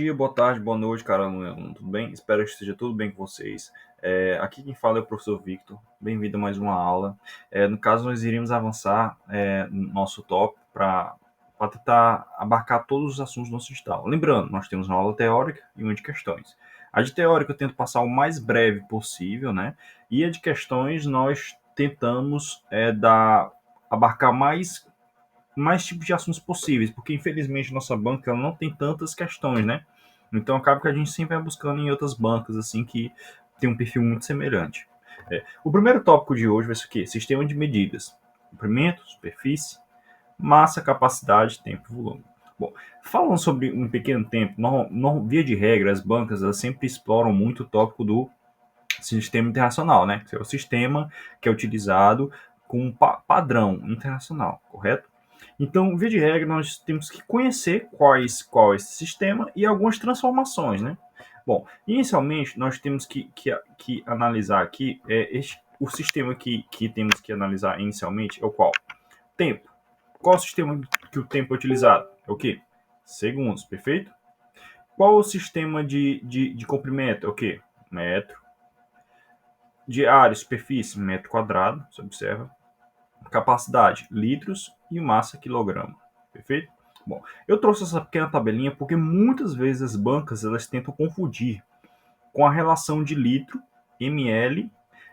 Dia, boa tarde, boa noite, cara. Tudo bem? Espero que esteja tudo bem com vocês. Aqui quem fala é o professor Victor. Bem-vindo a mais uma aula. No caso, nós iríamos avançar no nosso tópico para tentar abarcar todos os assuntos do nosso edital. Lembrando, nós temos uma aula teórica e uma de questões. A de teórica eu tento passar o mais breve possível, né? E a de questões nós tentamos abarcar mais tipos de assuntos possíveis, porque infelizmente nossa banca ela não tem tantas questões, né? Então acaba que a gente sempre vai buscando em outras bancas assim que tem um perfil muito semelhante. O primeiro tópico de hoje vai ser o quê? Sistema de medidas: comprimento, superfície, massa, capacidade, tempo e volume. Bom, falando sobre um pequeno tempo, via de regra, as bancas elas sempre exploram muito o tópico do sistema internacional, né? Que é o sistema que é utilizado com um padrão internacional, correto? Então, via de regra, nós temos que conhecer qual é esse sistema e algumas transformações, né? Bom, inicialmente, nós temos que analisar aqui o sistema que temos que analisar inicialmente é o qual? Tempo. Qual é o sistema que o tempo é utilizado? É o quê? Segundos, perfeito? Qual é o sistema de comprimento? É o quê? Metro. De área, superfície, metro quadrado, você observa. Capacidade, litros e massa, quilograma. Perfeito? Bom, eu trouxe essa pequena tabelinha porque muitas vezes as bancas elas tentam confundir com a relação de litro, ml,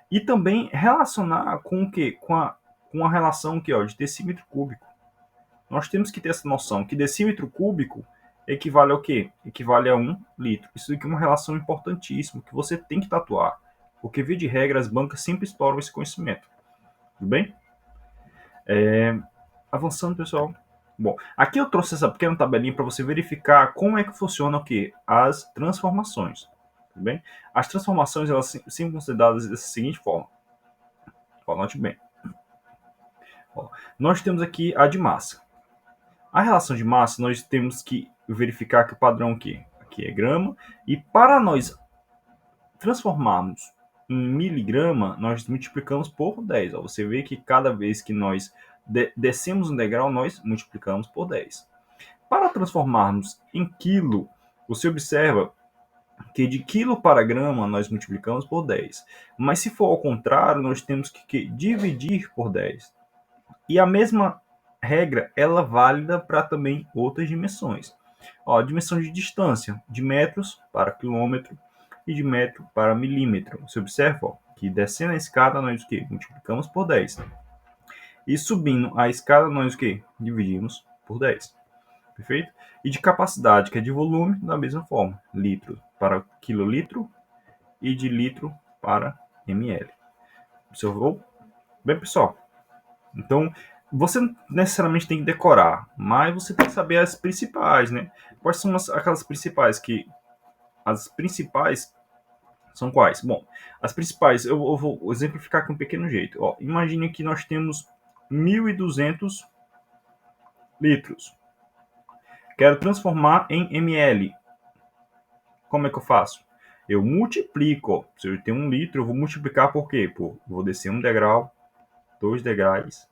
e também relacionar com o quê? Com a relação que, de decímetro cúbico. Nós temos que ter essa noção que decímetro cúbico equivale ao quê? Equivale a 1 litro. Isso aqui é uma relação importantíssima que você tem que tatuar, porque, via de regra, as bancas sempre exploram esse conhecimento. Tudo bem? Avançando, pessoal. Bom, aqui eu trouxe essa pequena tabelinha para você verificar como é que funciona o quê? As transformações. Tudo bem? As transformações elas são consideradas dessa seguinte forma. Note bem. Nós temos aqui a de massa. A relação de massa, nós temos que verificar que o padrão aqui é grama, e para nós transformarmos em miligrama, nós multiplicamos por 10. Você vê que cada vez que nós descemos um degrau, nós multiplicamos por 10. Para transformarmos em quilo, você observa que de quilo para grama nós multiplicamos por 10. Mas se for ao contrário, nós temos que dividir por 10. E a mesma regra, ela é válida para também outras dimensões. A dimensão de distância, de metros para quilômetro e de metro para milímetro. Você observa que descendo a escada nós multiplicamos por 10. E subindo a escada nós dividimos por 10. Perfeito? E de capacidade, que é de volume, da mesma forma. Litro para quilolitro e de litro para ml. Observou? Bem, pessoal, então, você não necessariamente tem que decorar, mas você tem que saber as principais, né? Quais são aquelas principais As principais são quais? Bom, as principais, eu vou exemplificar com um pequeno jeito. Imagine que nós temos 1.200 litros. Quero transformar em ml. Como é que eu faço? Eu multiplico. Se eu tenho 1 litro, eu vou multiplicar por quê? Vou descer um degrau, 2 degraus,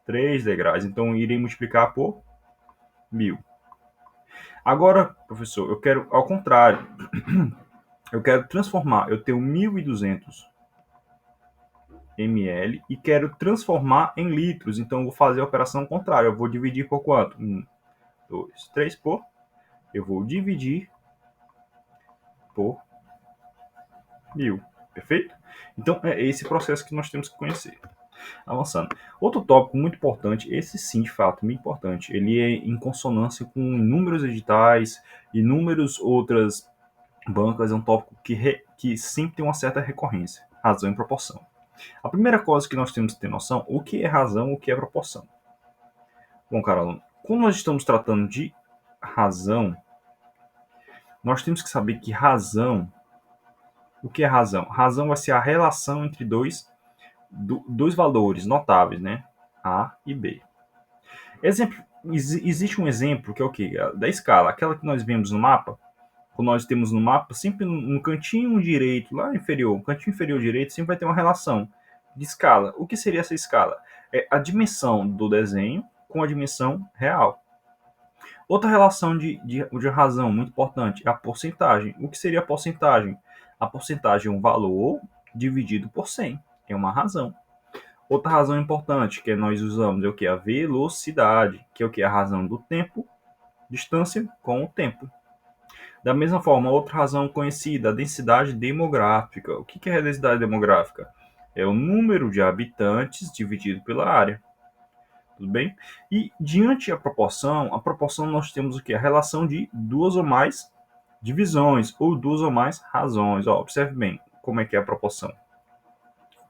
3 degraus. Então, eu irei multiplicar por 1.000. Agora, professor, eu quero ao contrário. Eu quero transformar. Eu tenho 1.200 ml e quero transformar em litros. Então, eu vou fazer a operação contrária. Eu vou dividir por quanto? 1, 2, 3 por. Eu vou dividir por 1.000. Perfeito? Então, é esse processo que nós temos que conhecer. Avançando. Outro tópico muito importante, esse sim, de fato, muito importante, ele é em consonância com inúmeros editais, inúmeras outras bancas, é um tópico que sempre tem uma certa recorrência, razão e proporção. A primeira coisa que nós temos que ter noção, o que é razão, o que é proporção. Bom, cara aluno, quando nós estamos tratando de razão, nós temos que saber que razão, o que é razão? Razão vai ser a relação entre dois valores notáveis, né? A e B. Existe um exemplo que é o quê? Da escala, aquela que nós vemos no mapa. Quando nós temos no mapa, sempre no cantinho direito, lá inferior, no cantinho inferior direito, sempre vai ter uma relação de escala. O que seria essa escala? É a dimensão do desenho com a dimensão real. Outra relação de razão muito importante é a porcentagem. O que seria a porcentagem? A porcentagem é um valor dividido por 100. É uma razão. Outra razão importante que nós usamos é o que? A velocidade, que é o que? A razão do tempo, distância com o tempo. Da mesma forma, outra razão conhecida, a densidade demográfica. O que é a densidade demográfica? É o número de habitantes dividido pela área. Tudo bem? E diante a proporção nós temos o que? A relação de duas ou mais divisões, ou duas ou mais razões. Ó, observe bem como é que é a proporção.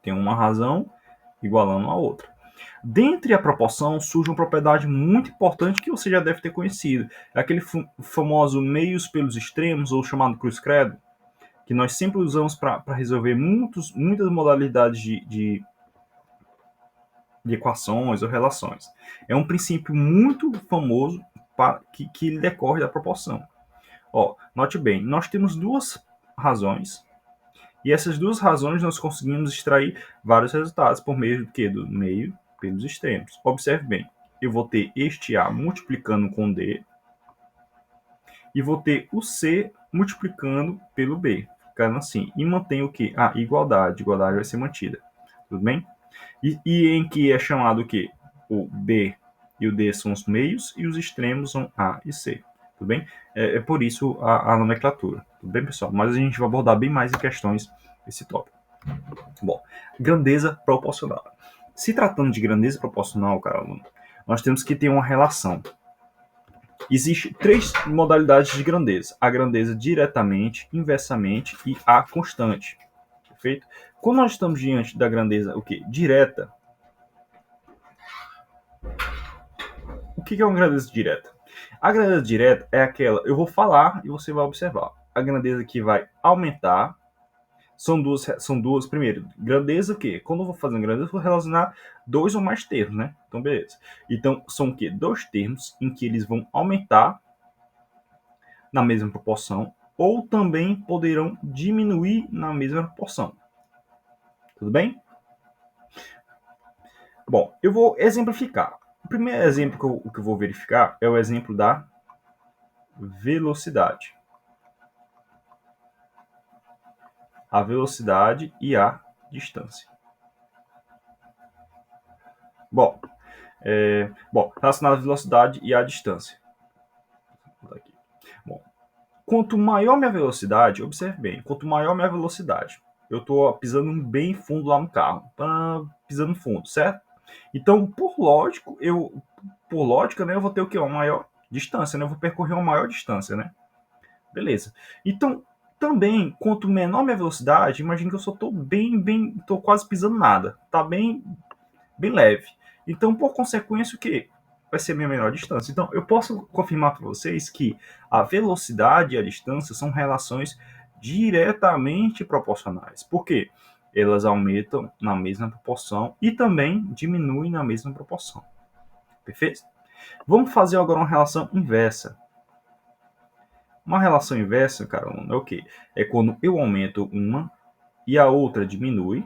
Tem uma razão igualando a outra. Dentre a proporção surge uma propriedade muito importante que você já deve ter conhecido. É aquele famoso meios pelos extremos, ou chamado cruz-credo, que nós sempre usamos para resolver muitas modalidades de equações ou relações. É um princípio muito famoso que decorre da proporção. Ó, note bem, nós temos duas razões, e essas duas razões nós conseguimos extrair vários resultados por meio do que? Do meio pelos extremos. Observe bem, eu vou ter este A multiplicando com D, e vou ter o C multiplicando pelo B, ficando assim. E mantém o que? A igualdade. A igualdade vai ser mantida. Tudo bem? E em que é chamado o quê? O B e o D são os meios e os extremos são A e C. Tudo bem? É por isso a nomenclatura. Tudo bem, pessoal? Mas a gente vai abordar bem mais em questões esse tópico. Bom, grandeza proporcional. Se tratando de grandeza proporcional, cara, aluno, nós temos que ter uma relação. Existem três modalidades de grandeza: a grandeza diretamente, inversamente e a constante. Perfeito? Quando nós estamos diante da grandeza o quê? Direta, o que é uma grandeza direta? A grandeza direta é aquela, eu vou falar e você vai observar. A grandeza que vai aumentar são duas. Primeiro, grandeza o quê? Quando eu vou fazer uma grandeza, eu vou relacionar dois ou mais termos, né? Então, beleza. Então, são o quê? Dois termos em que eles vão aumentar na mesma proporção ou também poderão diminuir na mesma proporção. Tudo bem? Bom, eu vou exemplificar. O primeiro exemplo que eu vou verificar é o exemplo da velocidade. A velocidade e a distância. Bom, relacionado à velocidade e à distância. Bom, quanto maior minha velocidade, observe bem, quanto maior minha velocidade, eu estou pisando bem fundo lá no carro, pisando fundo, certo? Então, por lógica, né, eu vou ter o quê? Uma maior distância, né? Eu vou percorrer uma maior distância, né? Beleza. Então, também, quanto menor minha velocidade, imagine que eu só estou estou quase pisando nada, tá bem leve. Então, por consequência, o que? Vai ser a minha menor distância. Então, eu posso confirmar para vocês que a velocidade e a distância são relações diretamente proporcionais. Por quê? Elas aumentam na mesma proporção e também diminuem na mesma proporção. Perfeito? Vamos fazer agora uma relação inversa. Uma relação inversa, cara, é o quê? É quando eu aumento uma e a outra diminui,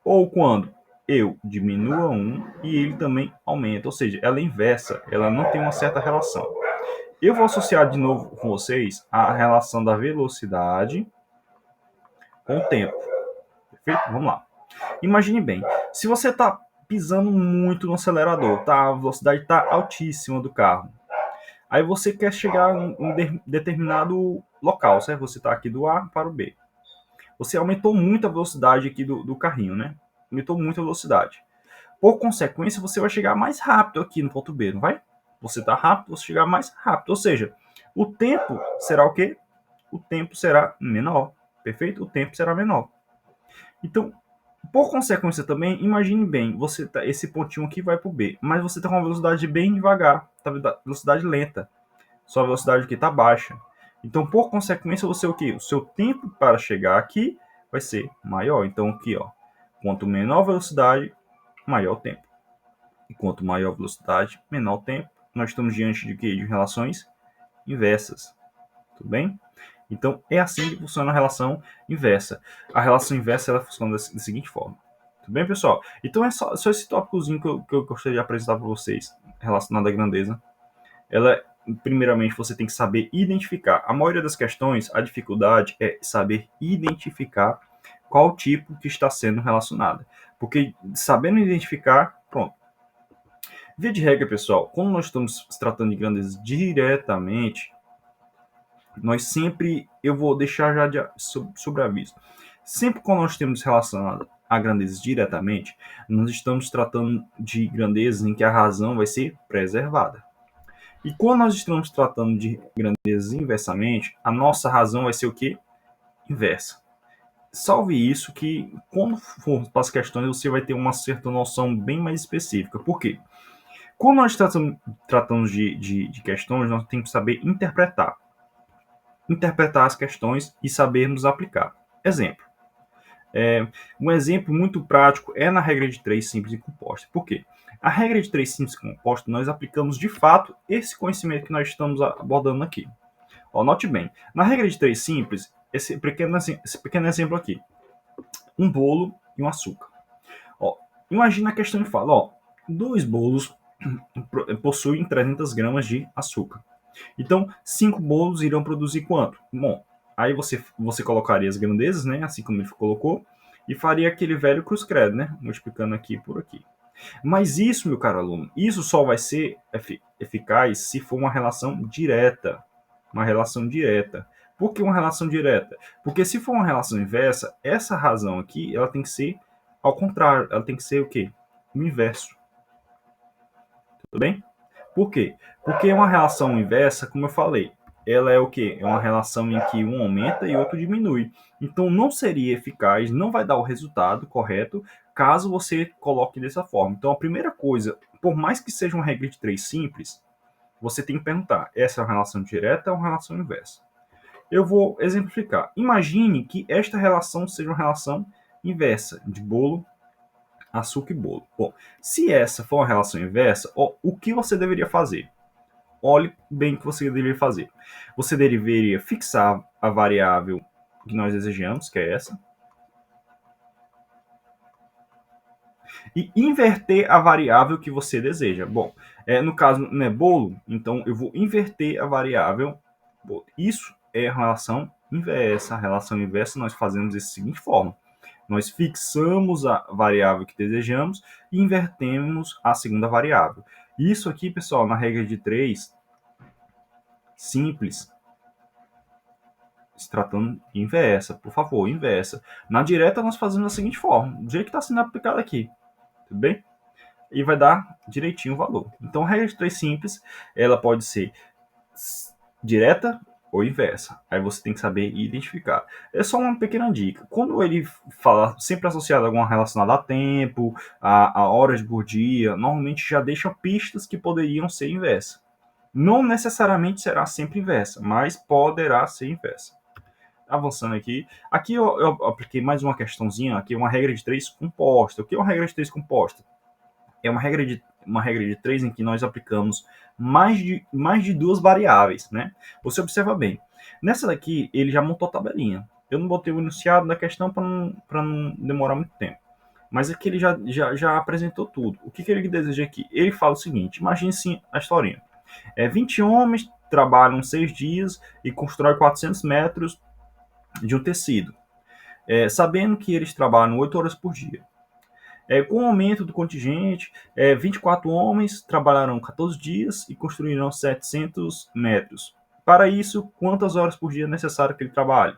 ou quando eu diminuo um e ele também aumenta, ou seja, ela é inversa, ela não tem uma certa relação. Eu vou associar de novo com vocês a relação da velocidade com o tempo. Perfeito? Vamos lá. Imagine bem, se você está pisando muito no acelerador, tá? A velocidade está altíssima do carro. Aí você quer chegar em um determinado local, certo? Você está aqui do A para o B. Você aumentou muito a velocidade aqui do carrinho, né? Aumentou muito a velocidade. Por consequência, você vai chegar mais rápido aqui no ponto B, não vai? Você está rápido, você chegar mais rápido. Ou seja, o tempo será o quê? O tempo será menor. Perfeito? O tempo será menor. Então, por consequência também, imagine bem, você tá, esse pontinho aqui vai para o B, mas você está com uma velocidade bem devagar, tá, velocidade lenta. Sua velocidade aqui está baixa. Então, por consequência, você o quê? O seu tempo para chegar aqui vai ser maior. Então, aqui, ó, quanto menor a velocidade, maior o tempo. E quanto maior a velocidade, menor o tempo. Nós estamos diante de quê? De relações inversas. Tudo bem? Então, é assim que funciona a relação inversa. A relação inversa ela funciona da seguinte forma. Tudo bem, pessoal? Então, é só esse tópicozinho que eu gostaria de apresentar para vocês, relacionado à grandeza. Ela primeiramente, você tem que saber identificar. A maioria das questões, a dificuldade é saber identificar qual tipo que está sendo relacionada. Porque sabendo identificar, pronto. Via de regra, pessoal, quando nós estamos tratando de grandezas diretamente, nós sempre, eu vou deixar já sobre aviso, sempre quando nós temos relacionado a grandezas diretamente, nós estamos tratando de grandezas em que a razão vai ser preservada. E quando nós estamos tratando de grandezas inversamente, a nossa razão vai ser o quê? Inversa. Salve isso que, quando for para as questões, você vai ter uma certa noção bem mais específica. Por quê? Quando nós tratamos de questões, nós temos que saber interpretar as questões e sabermos aplicar. Exemplo. Um exemplo muito prático é na regra de 3 simples e composta. Por quê? A regra de 3 simples e composta, nós aplicamos de fato esse conhecimento que nós estamos abordando aqui. Ó, note bem, na regra de 3 simples, esse pequeno exemplo aqui, um bolo e um açúcar. Ó, imagina a questão que fala, ó, 2 bolos possuem 300 gramas de açúcar. Então, 5 bolos irão produzir quanto? Bom, aí você colocaria as grandezas, né, assim como ele colocou, e faria aquele velho cruz-credo, né, multiplicando aqui por aqui. Mas isso, meu caro aluno, isso só vai ser eficaz se for uma relação direta. Uma relação direta. Por que uma relação direta? Porque se for uma relação inversa, essa razão aqui, ela tem que ser ao contrário. Ela tem que ser o quê? O inverso. Tudo bem? Por quê? Porque uma relação inversa, como eu falei, ela é o quê? É uma relação em que um aumenta e outro diminui. Então não seria eficaz, não vai dar o resultado correto caso você coloque dessa forma. Então a primeira coisa, por mais que seja uma regra de 3 simples, você tem que perguntar, essa é uma relação direta ou uma relação inversa? Eu vou exemplificar. Imagine que esta relação seja uma relação inversa, de bolo, açúcar e bolo. Bom, se essa for uma relação inversa, o que você deveria fazer? Olhe bem o que você deveria fazer. Você deveria fixar a variável que nós desejamos, que é essa, e inverter a variável que você deseja. Bom, no caso, não é bolo, então eu vou inverter a variável. Isso é a relação inversa. A relação inversa nós fazemos da seguinte forma. Nós fixamos a variável que desejamos e invertemos a segunda variável. Isso aqui, pessoal, na regra de 3, simples, se tratando inversa, por favor, inversa. Na direta, nós fazemos da seguinte forma, do jeito que está sendo aplicado aqui, tudo bem? E vai dar direitinho o valor. Então, a regra de 3 simples, ela pode ser direta ou inversa. Aí você tem que saber identificar. É só uma pequena dica. Quando ele fala sempre associado a alguma relacionada a tempo, a horas por dia, normalmente já deixa pistas que poderiam ser inversa. Não necessariamente será sempre inversa, mas poderá ser inversa. Avançando aqui. Aqui eu apliquei mais uma questãozinha, aqui uma regra de 3 composta. O que é uma regra de 3 composta? É uma regra de 3 em que nós aplicamos mais de duas variáveis, né? Você observa bem. Nessa daqui, ele já montou a tabelinha. Eu não botei o enunciado da questão para não demorar muito tempo. Mas aqui ele já apresentou tudo. O que ele deseja aqui? Ele fala o seguinte, imagine sim a historinha. 20 homens trabalham 6 dias e constroem 400 metros de um tecido, sabendo que eles trabalham 8 horas por dia. Com o aumento do contingente, 24 homens trabalharão 14 dias e construirão 700 metros. Para isso, quantas horas por dia é necessário que ele trabalhe?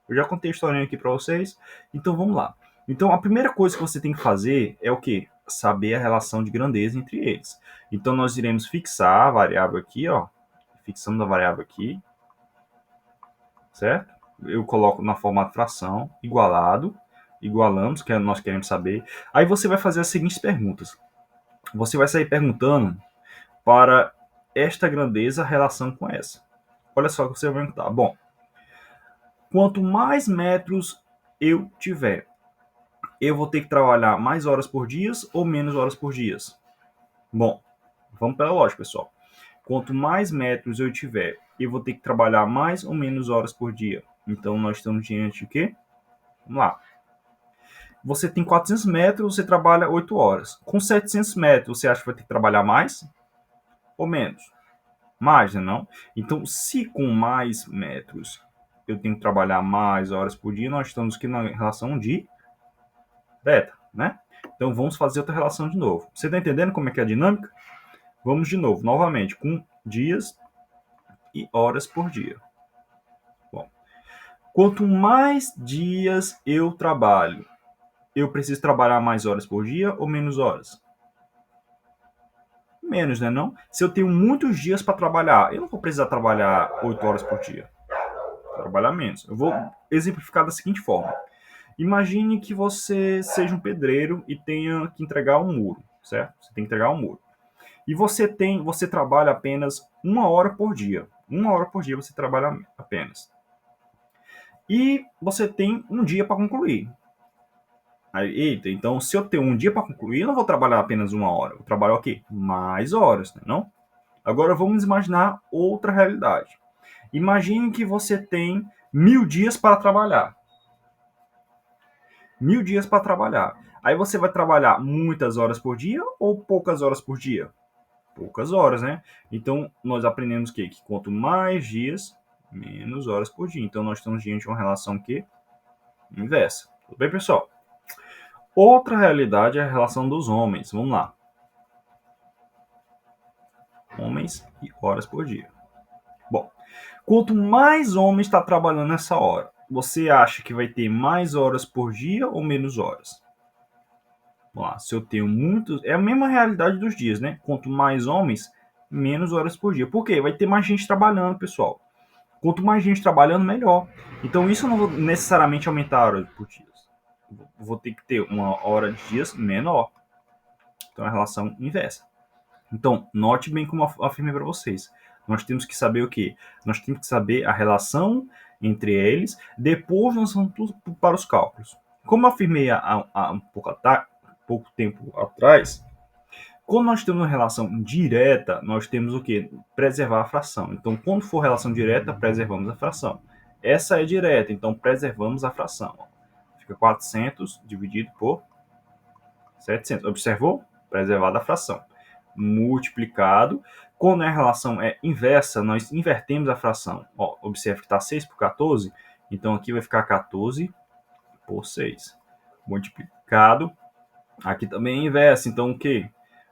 Eu já contei a historinha aqui para vocês, então vamos lá. Então, a primeira coisa que você tem que fazer é o quê? Saber a relação de grandeza entre eles. Então, nós iremos fixar a variável aqui, ó. Fixamos a variável aqui, certo? Eu coloco na formato fração, igualamos, que nós queremos saber. Aí você vai fazer as seguintes perguntas. Você vai sair perguntando para esta grandeza a relação com essa. Olha só o que você vai perguntar. Bom, quanto mais metros eu tiver, eu vou ter que trabalhar mais horas por dia ou menos horas por dia? Bom, vamos pela lógica, pessoal. Quanto mais metros eu tiver, eu vou ter que trabalhar mais ou menos horas por dia. Então, nós estamos diante de quê? Vamos lá. Você tem 400 metros, você trabalha 8 horas. Com 700 metros, você acha que vai ter que trabalhar mais ou menos? Mais, né, não? Então, se com mais metros eu tenho que trabalhar mais horas por dia, nós estamos aqui na relação direta, né? Então, vamos fazer outra relação de novo. Você está entendendo como é que é a dinâmica? Vamos de novo, novamente, com dias e horas por dia. Bom, quanto mais dias eu trabalho, eu preciso trabalhar mais horas por dia ou menos horas? Menos, né, não? Se eu tenho muitos dias para trabalhar, eu não vou precisar trabalhar 8 horas por dia. Vou trabalhar menos. Eu vou exemplificar da seguinte forma. Imagine que você seja um pedreiro e tenha que entregar um muro, certo? Você tem que entregar um muro. E você trabalha apenas 1 hora por dia. 1 hora por dia você trabalha apenas. E você tem um dia para concluir. Aí, eita, então se eu tenho um dia para concluir, eu não vou trabalhar apenas 1 hora. Eu trabalho o quê? Mais horas, né, não? Agora vamos imaginar outra realidade. Imagine que você tem 1.000 dias para trabalhar. 1.000 dias para trabalhar. Aí você vai trabalhar muitas horas por dia ou poucas horas por dia? Poucas horas, né? Então nós aprendemos que quanto mais dias, menos horas por dia. Então nós estamos diante de uma relação que inversa. Tudo bem, pessoal? Outra realidade é a relação dos homens. Vamos lá. Homens e horas por dia. Bom, quanto mais homens está trabalhando nessa hora, você acha que vai ter mais horas por dia ou menos horas? Vamos lá, se eu tenho muitos. É a mesma realidade dos dias, né? Quanto mais homens, menos horas por dia. Por quê? Vai ter mais gente trabalhando, pessoal. Quanto mais gente trabalhando, melhor. Então, isso eu não vou necessariamente aumentar a hora por dias. Vou ter que ter uma hora de dias menor. Então, é a relação inversa. Então, note bem como eu afirmei para vocês. Nós temos que saber o quê? Nós temos que saber a relação entre eles, depois nós vamos para os cálculos. Como eu afirmei há pouco tempo atrás, quando nós temos uma relação direta, nós temos o quê? Preservar a fração. Então, quando for relação direta, preservamos a fração. Essa é direta, então preservamos a fração. Fica 400 dividido por 700. Observou? Preservada a fração. Multiplicado. Quando a relação é inversa, nós invertemos a fração. Ó, observe que está 6 por 14. Então aqui vai ficar 14 por 6. Multiplicado. Aqui também é inversa. Então o quê?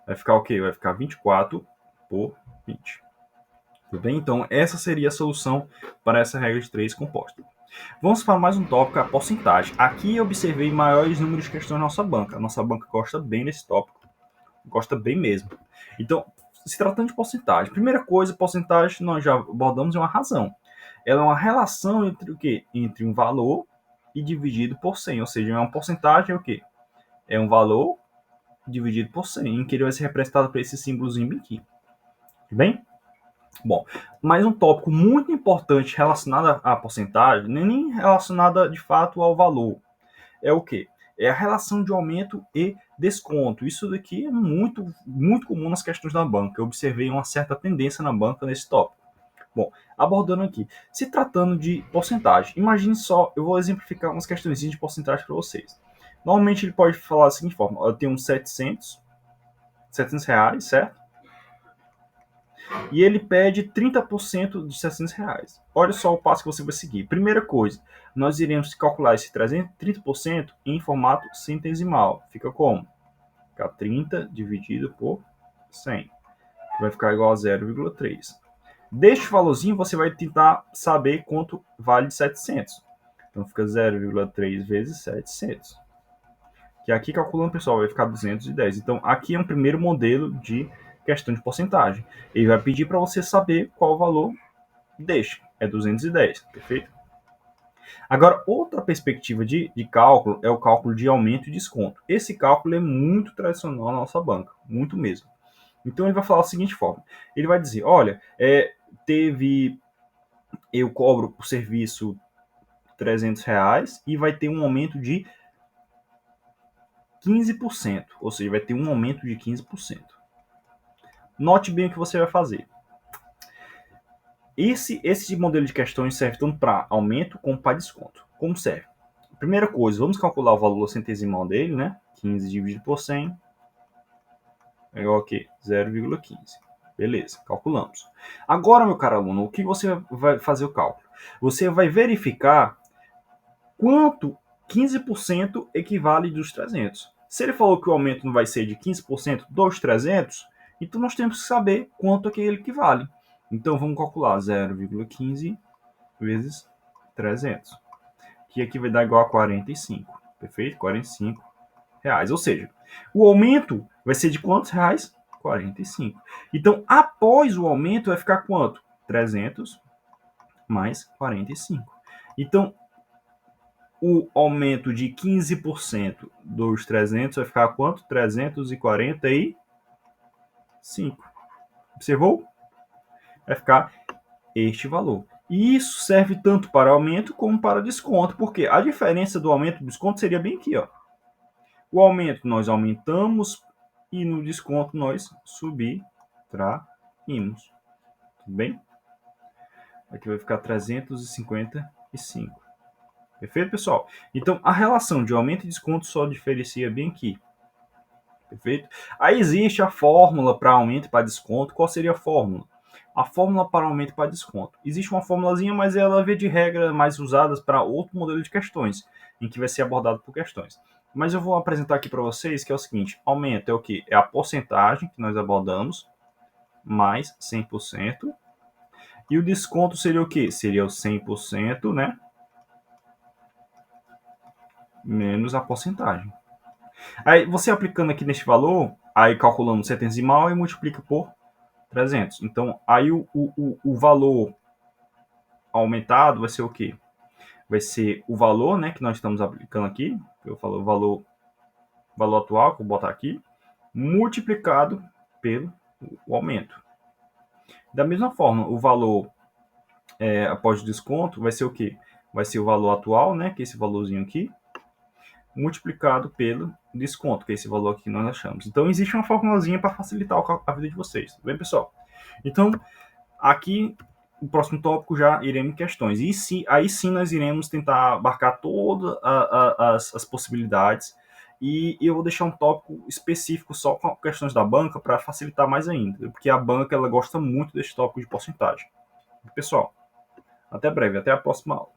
Vai ficar o quê? Vai ficar 24 por 20. Tudo bem? Então essa seria a solução para essa regra de 3 composta. Vamos para mais um tópico, a porcentagem. Aqui eu observei maiores números de questões na nossa banca. A nossa banca gosta bem desse tópico. Gosta bem mesmo. Então, se tratando de porcentagem, primeira coisa, porcentagem nós já abordamos é uma razão. Ela é uma relação entre o quê? Entre um valor e dividido por 100, ou seja, é uma porcentagem é o quê? É um valor dividido por 100, em que ele vai ser representado por esse símbolozinho aqui. Bem? Bom, mais um tópico muito importante relacionado à porcentagem, nem relacionada de fato ao valor, é o quê? É a relação de aumento e desconto. Isso daqui é muito, muito comum nas questões da banca. Eu observei uma certa tendência na banca nesse tópico. Bom, abordando aqui, se tratando de porcentagem, imagine só, eu vou exemplificar umas questões de porcentagem para vocês. Normalmente ele pode falar da seguinte forma: eu tenho uns 700 reais, certo? E ele pede 30% de 700 reais. Olha só o passo que você vai seguir. Primeira coisa, nós iremos calcular esse 30% em formato centesimal. Fica como? Fica 30 dividido por 100. Vai ficar igual a 0,3. Deste valorzinho, você vai tentar saber quanto vale 700. Então, fica 0,3 vezes 700. Que aqui, calculando, pessoal, vai ficar 210. Então, aqui é um primeiro modelo de questão de porcentagem. Ele vai pedir para você saber qual o valor deste. É 210, perfeito? Agora, outra perspectiva de cálculo é o cálculo de aumento e desconto. Esse cálculo é muito tradicional na nossa banca, muito mesmo. Então, ele vai falar da seguinte forma. Ele vai dizer, olha, eu cobro por serviço 300 reais e vai ter um aumento de 15%, ou seja, vai ter um aumento de 15%. Note bem o que você vai fazer. Esse modelo de questões serve tanto para aumento como para desconto. Como serve? Primeira coisa, vamos calcular o valor centesimal dele, né? 15 dividido por 100 é igual a quê? 0,15. Beleza, calculamos. Agora, meu caro aluno, o que você vai fazer o cálculo? Você vai verificar quanto 15% equivale dos 300. Se ele falou que o aumento não vai ser de 15% dos 300, então nós temos que saber quanto é que ele equivale. Então vamos calcular 0,15 vezes 300, que aqui vai dar igual a 45, perfeito? 45 reais, ou seja, o aumento vai ser de quantos reais? 45. Então, após o aumento, vai ficar quanto? 300 mais 45. Então, o aumento de 15% dos 300 vai ficar quanto? 345. Observou? Vai ficar este valor. E isso serve tanto para aumento como para desconto, porque a diferença do aumento e do desconto seria bem aqui, ó. O aumento nós aumentamos e no desconto nós subtraímos. Tudo bem? Aqui vai ficar 355. Perfeito, pessoal? Então, a relação de aumento e desconto só diferencia bem aqui. Perfeito? Aí existe a fórmula para aumento e para desconto. Qual seria a fórmula? A fórmula para aumento e para desconto. Existe uma formulazinha, mas ela vê de regra mais usada para outro modelo de questões, em que vai ser abordado por questões. Mas eu vou apresentar aqui para vocês que é o seguinte: aumento é o que? É a porcentagem que nós abordamos, mais 100%. E o desconto seria o que? Seria o 100%, né? Menos a porcentagem. Aí você aplicando aqui neste valor, aí calculando o centesimal e multiplica por 300. Então, aí o valor aumentado vai ser o quê? Vai ser o valor, né, que nós estamos aplicando aqui, eu falo valor atual, que eu vou botar aqui, multiplicado pelo o aumento. Da mesma forma, o valor após o desconto vai ser o quê? Vai ser o valor atual, né, que é esse valorzinho aqui, multiplicado pelo desconto, que é esse valor aqui que nós achamos. Então, existe uma formulazinha para facilitar a vida de vocês, tudo bem, pessoal? Então, aqui, no próximo tópico, já iremos em questões. E aí sim nós iremos tentar abarcar todas as possibilidades. E eu vou deixar um tópico específico só com questões da banca para facilitar mais ainda, porque a banca ela gosta muito desse tópico de porcentagem. Pessoal, até breve, até a próxima aula.